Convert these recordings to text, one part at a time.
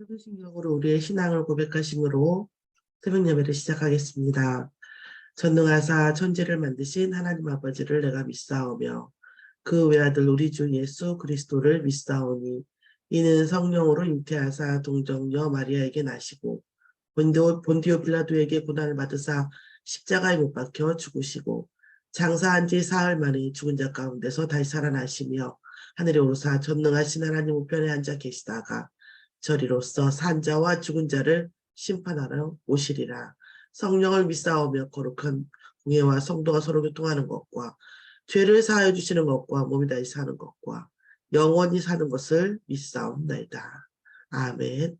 사도신경으로 우리의 신앙을 고백하심으로 새벽 예배를 시작하겠습니다. 전능하사 천지를 만드신 하나님 아버지를 내가 믿사오며 그 외아들 우리 주 예수 그리스도를 믿사오니 이는 성령으로 잉태하사 동정녀 마리아에게 나시고 본디오 빌라도에게 고난을 받으사 십자가에 못 박혀 죽으시고 장사한 지 사흘 만에 죽은 자 가운데서 다시 살아나시며 하늘에 오르사 전능하신 하나님 우편에 앉아 계시다가 저리로서 산자와 죽은 자를 심판하러 오시리라. 성령을 믿사오며 거룩한 공예와 성도가 서로 교통하는 것과 죄를 사하여 주시는 것과 몸이 다시 사는 것과 영원히 사는 것을 믿사옵나이다. 아멘.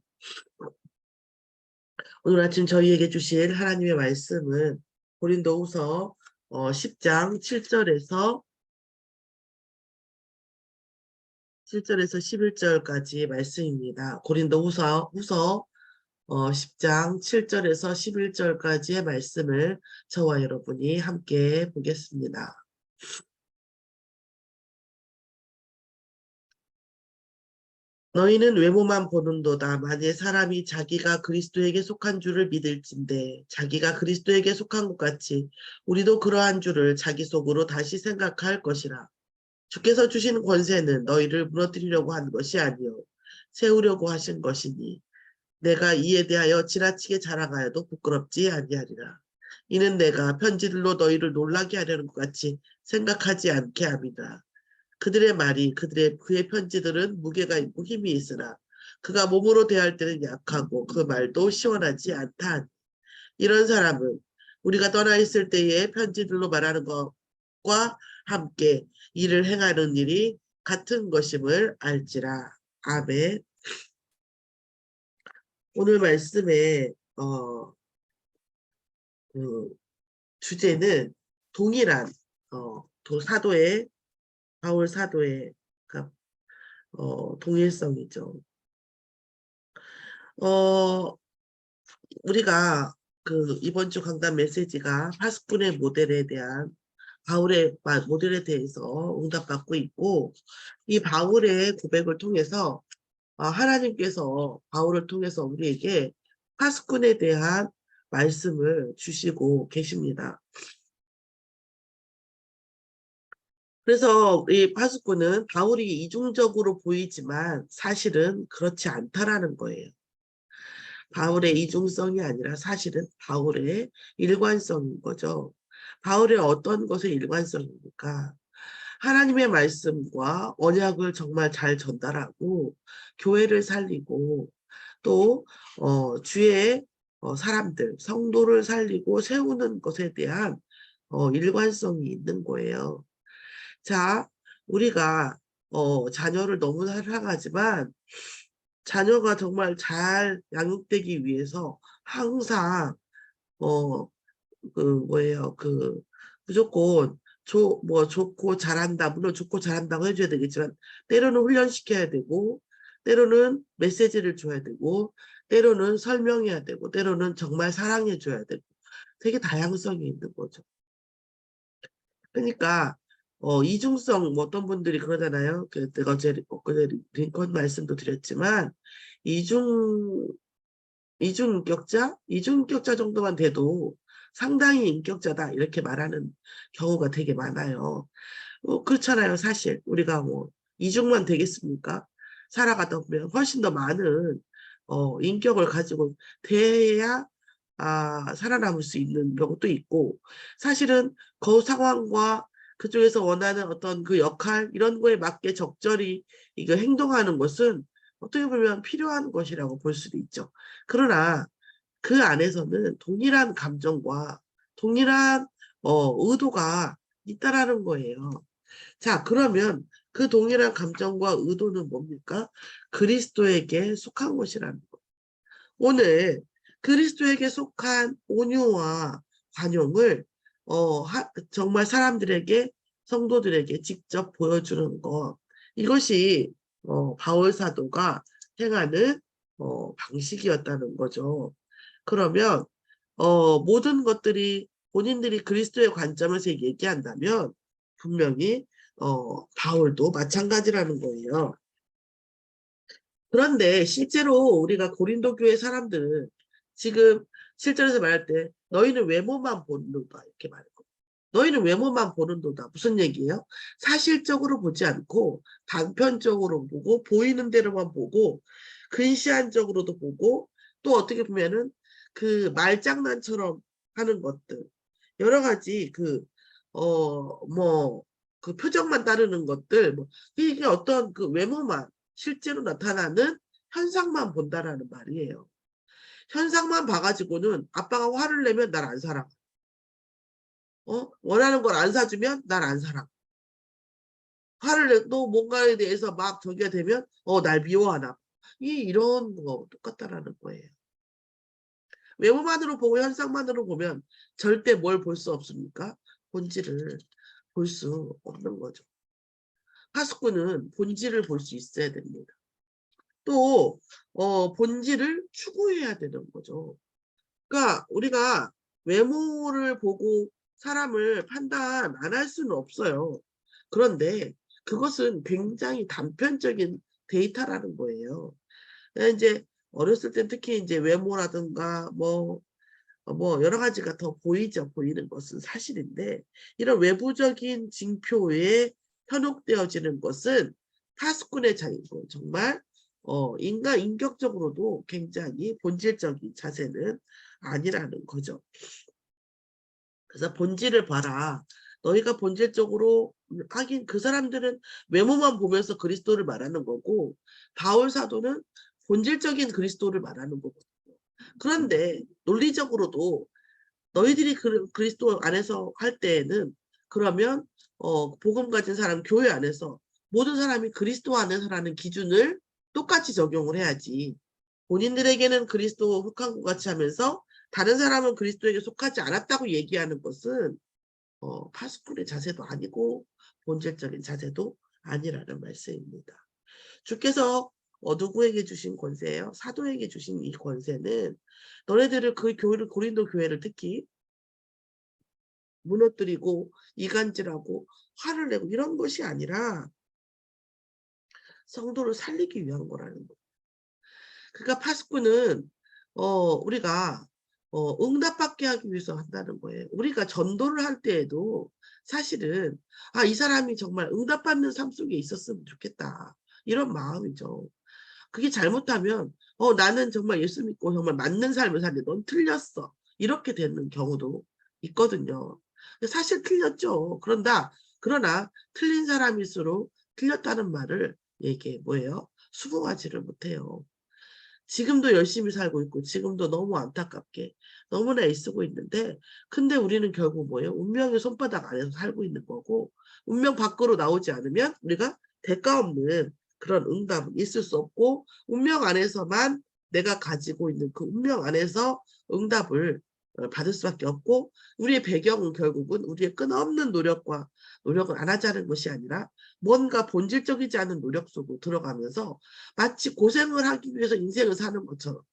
오늘 아침 저희에게 주실 하나님의 말씀은 고린도후서 10장 7절에서 11절까지 말씀입니다. 고린도후서 10장 7절에서 11절까지의 말씀을 저와 여러분이 함께 보겠습니다. 너희는 외모만 보는도다. 만일 사람이 자기가 그리스도에게 속한 줄을 믿을진대 자기가 그리스도에게 속한 것 같이 우리도 그러한 줄을 자기 속으로 다시 생각할 것이라. 주께서 주신 권세는 너희를 무너뜨리려고 한 것이 아니요 세우려고 하신 것이니 내가 이에 대하여 지나치게 자랑하여도 부끄럽지 아니하리라. 이는 내가 편지들로 너희를 놀라게 하려는 것 같이 생각하지 않게 함이라. 그들의 말이 그의 편지들은 무게가 있고 힘이 있으나 그가 몸으로 대할 때는 약하고 그 말도 시원하지 않다. 이런 사람은 우리가 떠나 있을 때에 편지들로 말하는 것과 함께 일을 행하는 일이 같은 것임을 알지라. 아멘. 오늘 말씀의 그 주제는 동일한 사도의 바울 사도의 동일성이죠. 우리가 이번 주 강단 메시지가 파수꾼의 모델에 대한 바울의 모델에 대해서 응답받고 있고, 이 바울의 고백을 통해서 하나님께서 바울을 통해서 우리에게 파수꾼에 대한 말씀을 주시고 계십니다. 그래서 이 파수꾼은 바울이 이중적으로 보이지만 사실은 그렇지 않다라는 거예요. 바울의 이중성이 아니라 사실은 바울의 일관성인 거죠. 바울의 어떤 것의 일관성입니까? 하나님의 말씀과 언약을 정말 잘 전달하고 교회를 살리고 또 주의 사람들, 성도를 살리고 세우는 것에 대한 일관성이 있는 거예요. 자, 우리가 자녀를 너무 사랑하지만 자녀가 정말 잘 양육되기 위해서 항상 무조건 좋고 잘한다. 물론 좋고 잘한다고 해줘야 되겠지만 때로는 훈련시켜야 되고 때로는 메시지를 줘야 되고 때로는 설명해야 되고 때로는 정말 사랑해줘야 되고 되게 다양성이 있는 거죠. 그러니까 이중성 어떤 분들이 그러잖아요. 내가 어제 링컨 말씀도 드렸지만 이중인격자 정도만 돼도 상당히 인격자다 이렇게 말하는 경우가 되게 많아요. 그렇잖아요. 사실 우리가 이중만 되겠습니까? 살아가다 보면 훨씬 더 많은 인격을 가지고 돼야 살아남을 수 있는 경우도 있고, 사실은 그 상황과 그쪽에서 원하는 어떤 그 역할 이런 거에 맞게 적절히 이거 행동하는 것은 어떻게 보면 필요한 것이라고 볼 수도 있죠. 그러나 그 안에서는 동일한 감정과 동일한 의도가 있다라는 거예요. 자, 그러면 그 동일한 감정과 의도는 뭡니까? 그리스도에게 속한 것이라는 거. 오늘 그리스도에게 속한 온유와 관용을 정말 사람들에게 성도들에게 직접 보여주는 것, 이것이 바울 사도가 행하는 방식이었다는 거죠. 그러면 모든 것들이 본인들이 그리스도의 관점에서 얘기한다면 분명히 바울도 마찬가지라는 거예요. 그런데 실제로 우리가 고린도 교회 사람들 지금 실전에서 말할 때 너희는 외모만 보는도다 이렇게 말했거든요. 너희는 외모만 보는도다. 무슨 얘기예요? 사실적으로 보지 않고 단편적으로 보고 보이는 대로만 보고 근시안적으로도 보고 또 어떻게 보면은 그 말장난처럼 하는 것들 여러 가지 그 표정만 따르는 것들 뭐 이게 어떤 그 외모만 실제로 나타나는 현상만 본다라는 말이에요. 현상만 봐가지고는 아빠가 화를 내면 날 안 사랑해. 원하는 걸 안 사주면 날 안 사랑해. 화를 내도 뭔가에 대해서 막 저기가 되면 날 미워하나. 이런 거 똑같다라는 거예요. 외모만으로 보고 현상만으로 보면 절대 뭘 볼 수 없습니까? 본질을 볼 수 없는 거죠. 파수꾼은 본질을 볼 수 있어야 됩니다. 또 본질을 추구해야 되는 거죠. 그러니까 우리가 외모를 보고 사람을 판단 안 할 수는 없어요. 그런데 그것은 굉장히 단편적인 데이터라는 거예요. 이제 어렸을 때 특히 이제 외모라든가 뭐 여러 가지가 더 보이죠. 보이는 것은 사실인데 이런 외부적인 징표에 현혹되어지는 것은 파수꾼의 자유고 정말 인격적으로도 굉장히 본질적인 자세는 아니라는 거죠. 그래서 본질을 봐라. 너희가 본질적으로 하긴 그 사람들은 외모만 보면서 그리스도를 말하는 거고 바울 사도는 본질적인 그리스도를 말하는 거거든요. 그런데 논리적으로도 너희들이 그리스도 안에서 할 때에는 그러면 복음 가진 사람 교회 안에서 모든 사람이 그리스도 안에서라는 기준을 똑같이 적용을 해야지. 본인들에게는 그리스도 속한 것 같이 하면서 다른 사람은 그리스도에게 속하지 않았다고 얘기하는 것은 파수꾼의 자세도 아니고 본질적인 자세도 아니라는 말씀입니다. 주께서 누구에게 주신 권세예요? 사도에게 주신 이 권세는 너네들을 그 교회를 고린도 교회를 특히 무너뜨리고 이간질하고 화를 내고 이런 것이 아니라 성도를 살리기 위한 거라는 거예요. 그러니까 파수꾼은 우리가 응답받게 하기 위해서 한다는 거예요. 우리가 전도를 할 때에도 사실은 이 사람이 정말 응답받는 삶 속에 있었으면 좋겠다. 이런 마음이죠. 그게 잘못하면 나는 정말 예수 믿고 정말 맞는 삶을 사는데 넌 틀렸어. 이렇게 되는 경우도 있거든요. 사실 틀렸죠. 그러나 틀린 사람일수록 틀렸다는 말을 이게 뭐예요? 수긍하지를 못해요. 지금도 열심히 살고 있고 지금도 너무 안타깝게 너무나 애쓰고 있는데 근데 우리는 결국 뭐예요? 운명의 손바닥 안에서 살고 있는 거고 운명 밖으로 나오지 않으면 우리가 대가 없는 그런 응답은 있을 수 없고 운명 안에서만 내가 가지고 있는 그 운명 안에서 응답을 받을 수밖에 없고 우리의 배경은 결국은 우리의 끊임없는 노력을 안 하자는 것이 아니라 뭔가 본질적이지 않은 노력 속으로 들어가면서 마치 고생을 하기 위해서 인생을 사는 것처럼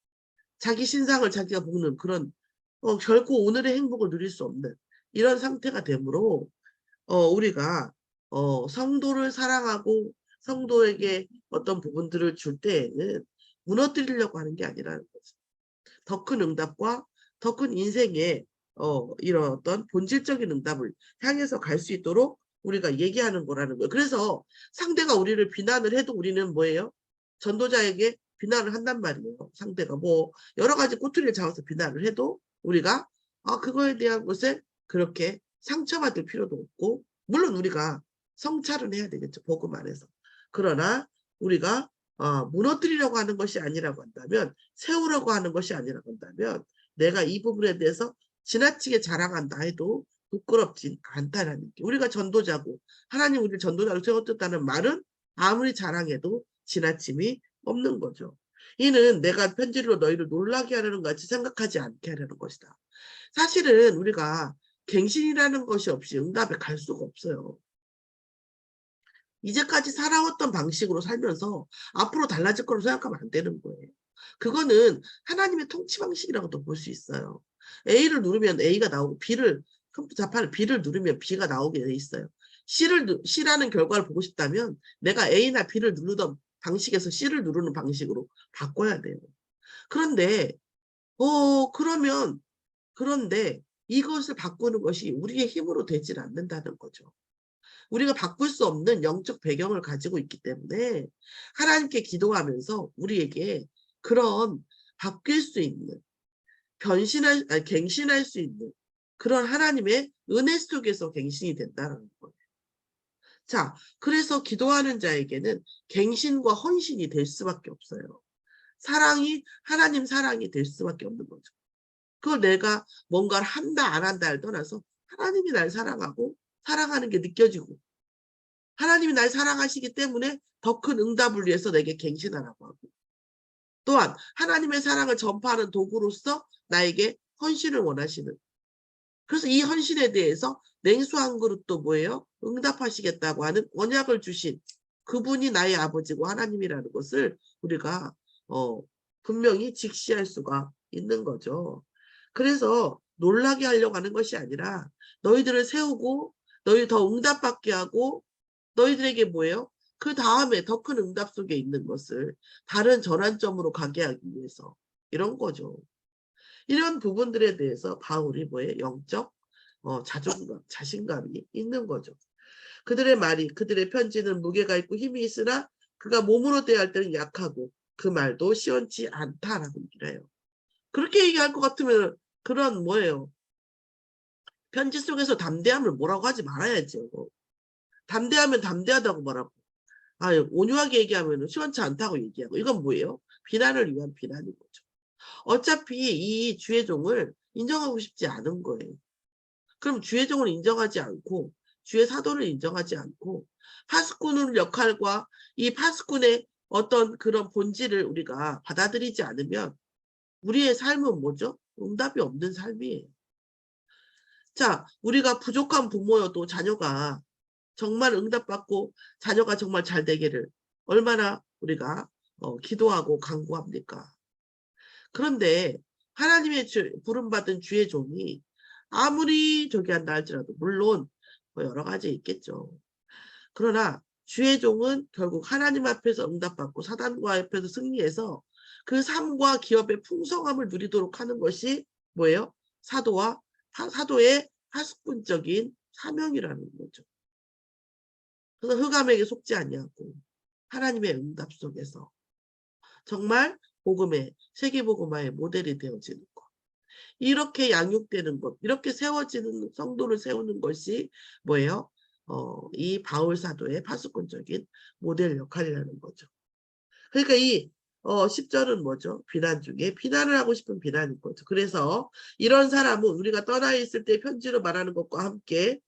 자기 신상을 자기가 먹는 그런 결코 오늘의 행복을 누릴 수 없는 이런 상태가 되므로 우리가 성도를 사랑하고 성도에게 어떤 부분들을 줄 때에는 무너뜨리려고 하는 게 아니라는 거죠. 더 큰 응답과 더 큰 인생의 이런 어떤 본질적인 응답을 향해서 갈 수 있도록 우리가 얘기하는 거라는 거예요. 그래서 상대가 우리를 비난을 해도 우리는 뭐예요? 전도자에게 비난을 한단 말이에요. 상대가 뭐 여러 가지 꼬투리를 잡아서 비난을 해도 우리가 그거에 대한 것에 그렇게 상처받을 필요도 없고 물론 우리가 성찰은 해야 되겠죠. 복음 안에서. 그러나 우리가 무너뜨리려고 하는 것이 아니라고 한다면 세우려고 하는 것이 아니라고 한다면 내가 이 부분에 대해서 지나치게 자랑한다 해도 부끄럽진 않다라는 게 우리가 전도자고 하나님 우리를 전도자로 세웠다는 말은 아무리 자랑해도 지나침이 없는 거죠. 이는 내가 편지로 너희를 놀라게 하려는 것 같이 생각하지 않게 하려는 것이다. 사실은 우리가 갱신이라는 것이 없이 응답에 갈 수가 없어요. 이제까지 살아왔던 방식으로 살면서 앞으로 달라질 거라고 생각하면 안 되는 거예요. 그거는 하나님의 통치 방식이라고도 볼 수 있어요. A를 누르면 A가 나오고 컴퓨터 자판을 B를 누르면 B가 나오게 돼 있어요. C라는 결과를 보고 싶다면 내가 A나 B를 누르던 방식에서 C를 누르는 방식으로 바꿔야 돼요. 그런데 그런데 이것을 바꾸는 것이 우리의 힘으로 되질 않는다는 거죠. 우리가 바꿀 수 없는 영적 배경을 가지고 있기 때문에 하나님께 기도하면서 우리에게 그런 바뀔 수 있는 갱신할 수 있는 그런 하나님의 은혜 속에서 갱신이 된다는 거예요. 자, 그래서 기도하는 자에게는 갱신과 헌신이 될 수밖에 없어요. 하나님 사랑이 될 수밖에 없는 거죠. 그걸 내가 뭔가를 한다 안 한다를 떠나서 하나님이 날 사랑하고 사랑하는 게 느껴지고 하나님이 날 사랑하시기 때문에 더 큰 응답을 위해서 내게 갱신하라고 하고 또한 하나님의 사랑을 전파하는 도구로서 나에게 헌신을 원하시는 그래서 이 헌신에 대해서 냉수 한 그릇도 뭐예요? 응답하시겠다고 하는 언약을 주신 그분이 나의 아버지고 하나님이라는 것을 우리가 분명히 직시할 수가 있는 거죠. 그래서 놀라게 하려고 하는 것이 아니라 너희들을 세우고 너희 더 응답받게 하고 너희들에게 뭐예요? 그 다음에 더 큰 응답 속에 있는 것을 다른 전환점으로 가게 하기 위해서 이런 거죠. 이런 부분들에 대해서 바울이 뭐예요? 영적 자존감, 자신감이 있는 거죠. 그들의 편지는 무게가 있고 힘이 있으나 그가 몸으로 대할 때는 약하고 그 말도 시원치 않다라고 얘기를 해요. 그렇게 얘기할 것 같으면 그런 뭐예요? 편지 속에서 담대함을 뭐라고 하지 말아야죠. 담대하면 담대하다고 말하고 온유하게 얘기하면 시원치 않다고 얘기하고 이건 뭐예요? 비난을 위한 비난인 거죠. 어차피 이 주의 종을 인정하고 싶지 않은 거예요. 그럼 주의 종을 인정하지 않고 주의 사도를 인정하지 않고 파수꾼의 역할과 이 파수꾼의 어떤 그런 본질을 우리가 받아들이지 않으면 우리의 삶은 뭐죠? 응답이 없는 삶이에요. 자, 우리가 부족한 부모여도 자녀가 정말 응답받고 자녀가 정말 잘 되기를 얼마나 우리가 기도하고 간구합니까? 그런데 하나님의 부름받은 주의 종이 아무리 저기 한다 할지라도 물론 여러 가지 있겠죠. 그러나 주의 종은 결국 하나님 앞에서 응답받고 사단과 앞에서 승리해서 그 삶과 기업의 풍성함을 누리도록 하는 것이 뭐예요? 사도의 파수꾼적인 사명이라는 거죠. 그래서 흑암에게 속지 아니하고 하나님의 응답 속에서 정말 세계복음화의 모델이 되어지는 것. 이렇게 양육되는 것, 이렇게 세워지는 성도를 세우는 것이 뭐예요? 이 바울 사도의 파수꾼적인 모델 역할이라는 거죠. 그러니까 이 10절은 뭐죠? 비난 중에 비난을 하고 싶은 비난인 거죠. 그래서 이런 사람은 우리가 떠나 있을 때 편지로 말하는 것과 함께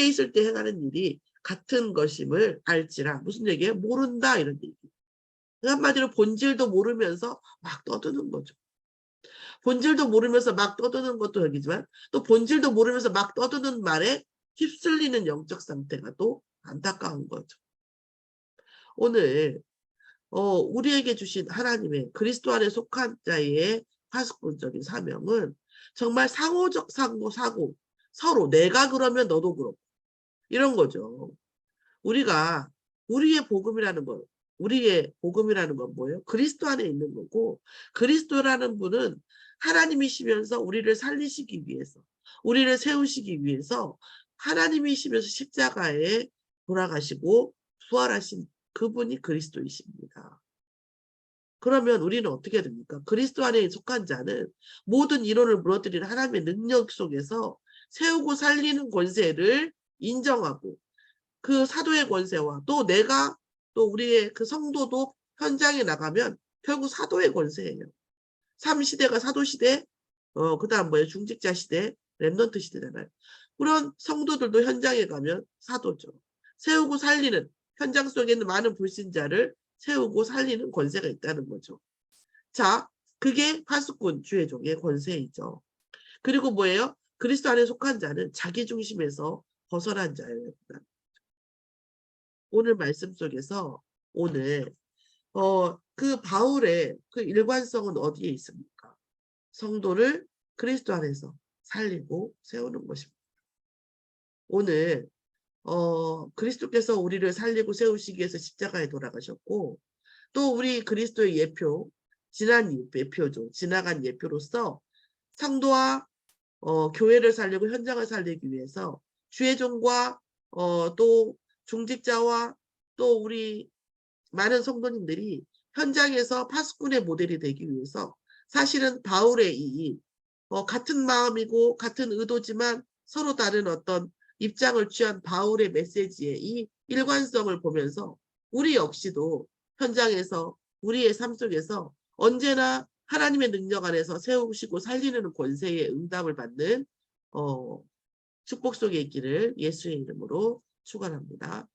있을 때 행하는 일이 같은 것임을 알지라. 무슨 얘기예요? 모른다 이런 얘기. 한마디로 본질도 모르면서 막 떠드는 거죠. 본질도 모르면서 막 떠드는 것도 여기지만 또 본질도 모르면서 막 떠드는 말에 휩쓸리는 영적 상태가 또 안타까운 거죠. 오늘 우리에게 주신 하나님의 그리스도 안에 속한 자의 파수꾼적인 사명은 정말 상호적 사고 서로 내가 그러면 너도 그렇고 이런 거죠. 우리의 복음이라는 건 뭐예요? 그리스도 안에 있는 거고 그리스도라는 분은 하나님이시면서 우리를 살리시기 위해서 우리를 세우시기 위해서 하나님이시면서 십자가에 돌아가시고 부활하신 그분이 그리스도이십니다. 그러면 우리는 어떻게 됩니까? 그리스도 안에 속한 자는 모든 이론을 무너뜨리는 하나님의 능력 속에서 세우고 살리는 권세를 인정하고 그 사도의 권세와 또 우리의 그 성도도 현장에 나가면 결국 사도의 권세예요. 3시대가 사도시대, 그 다음 뭐예요? 중직자 시대, 렘넌트 시대잖아요. 그런 성도들도 현장에 가면 사도죠. 세우고 살리는, 현장 속에 있는 많은 불신자를 세우고 살리는 권세가 있다는 거죠. 자, 그게 파수꾼 주의 종의 권세이죠. 그리고 뭐예요? 그리스도 안에 속한 자는 자기 중심에서 벗어난 자예요. 오늘 말씀 속에서 오늘 그 바울의 그 일관성은 어디에 있습니까? 성도를 그리스도 안에서 살리고 세우는 것입니다. 오늘 그리스도께서 우리를 살리고 세우시기 위해서 십자가에 돌아가셨고, 또 우리 그리스도의 예표, 예표죠. 지나간 예표로서 성도와 교회를 살리고 현장을 살리기 위해서 주의 종과 또 중직자와 또 우리 많은 성도님들이 현장에서 파수꾼의 모델이 되기 위해서 사실은 바울의 같은 마음이고 같은 의도지만 서로 다른 어떤 입장을 취한 바울의 메시지의 이 일관성을 보면서 우리 역시도 현장에서 우리의 삶 속에서 언제나 하나님의 능력 안에서 세우시고 살리는 권세의 응답을 받는 축복 속에 있기를 예수의 이름으로 축원합니다.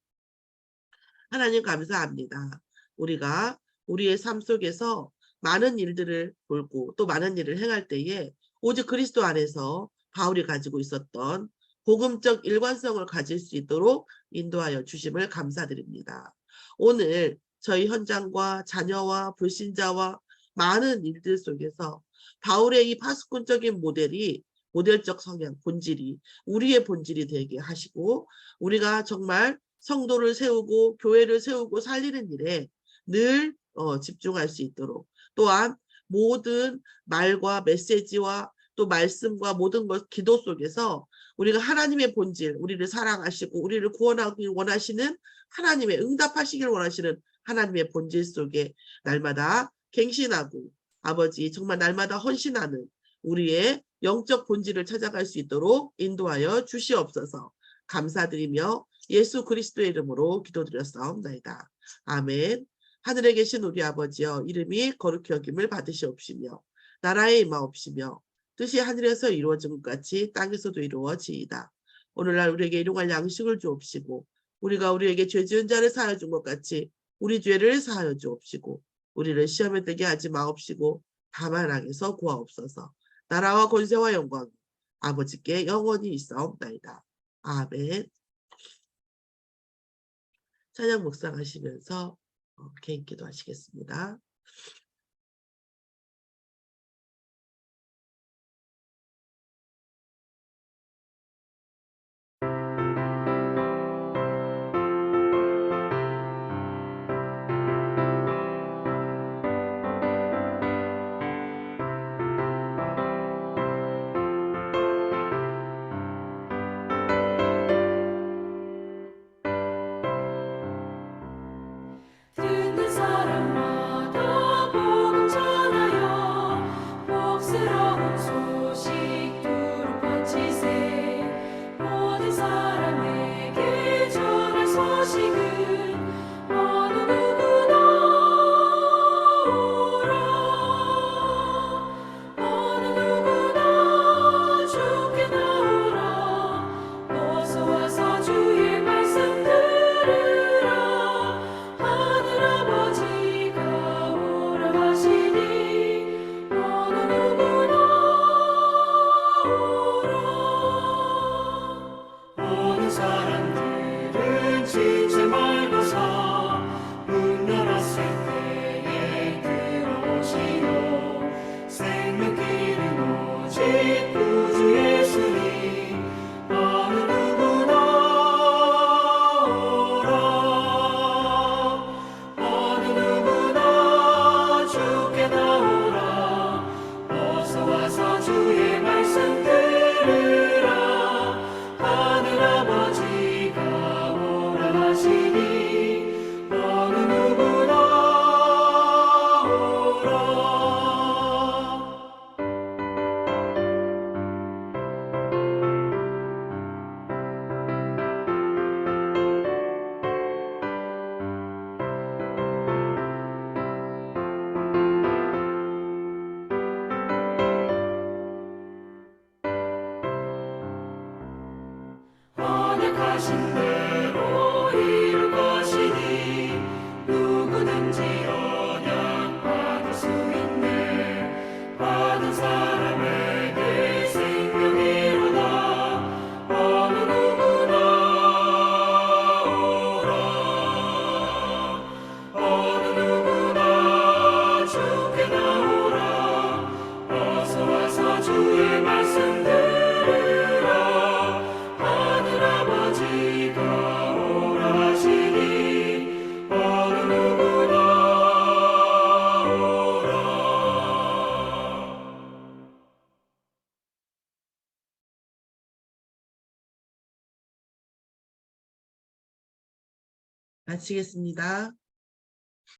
하나님 감사합니다. 우리가 우리의 삶 속에서 많은 일들을 돌고 또 많은 일을 행할 때에 오직 그리스도 안에서 바울이 가지고 있었던 복음적 일관성을 가질 수 있도록 인도하여 주심을 감사드립니다. 오늘 저희 현장과 자녀와 불신자와 많은 일들 속에서 바울의 이 파수꾼적인 모델적 성향, 본질이 우리의 본질이 되게 하시고 우리가 정말 성도를 세우고 교회를 세우고 살리는 일에 늘 집중할 수 있도록, 또한 모든 말과 메시지와 또 말씀과 모든 것 기도 속에서 우리가 하나님의 본질, 우리를 사랑하시고 우리를 구원하기 원하시는 하나님의 응답하시길 원하시는 하나님의 본질 속에 날마다 갱신하고 아버지 정말 날마다 헌신하는 우리의 영적 본질을 찾아갈 수 있도록 인도하여 주시옵소서. 감사드리며 예수 그리스도의 이름으로 기도드렸사옵나이다. 아멘. 하늘에 계신 우리 아버지여, 이름이 거룩히 여김을 받으시옵시며 나라에 임하옵시며 뜻이 하늘에서 이루어진 것 같이 땅에서도 이루어지이다. 오늘날 우리에게 일용할 양식을 주옵시고 우리가 우리에게 죄 지은 자를 사하여 준 것 같이 우리 죄를 사하여 주옵시고 우리를 시험에 들게 하지 마옵시고 다만 악에서 구하옵소서. 나라와 권세와 영광 아버지께 영원히 있사옵나이다. 아멘. 찬양 묵상하시면서 개인 기도하시겠습니다. 듣는 사람마다 복음 전하여 복스러운 소식 두루 퍼지세. 모든 사람에게 전할 소식은 어느 누구나 오라. 어느 누구나 주께 나오라. 어서 와서 주의 말씀 들으라. 하늘아버지가 오라 하시니 어느 누구나 오라. 어느 사람들은 지체 말고서 문 열었을 때에 들어오시오. 생명길은 오직 구주 예수니 어느 누구나 오라. 어느 누구나 주께 나오라. 어서 와서 주의 말씀 들으라. 하늘아버지가 오라 하시니 어느 누구나 오라. 언약하신 대로 이룰 것이니 누구든지 언약 받을 수 있네. 받은 사람에게 생명이로다. 어느 누구나 오라. 어느 누구나 주께 나오라. 어서 와서 주의 말씀 들으라. 하늘아버지가 마치겠습니다.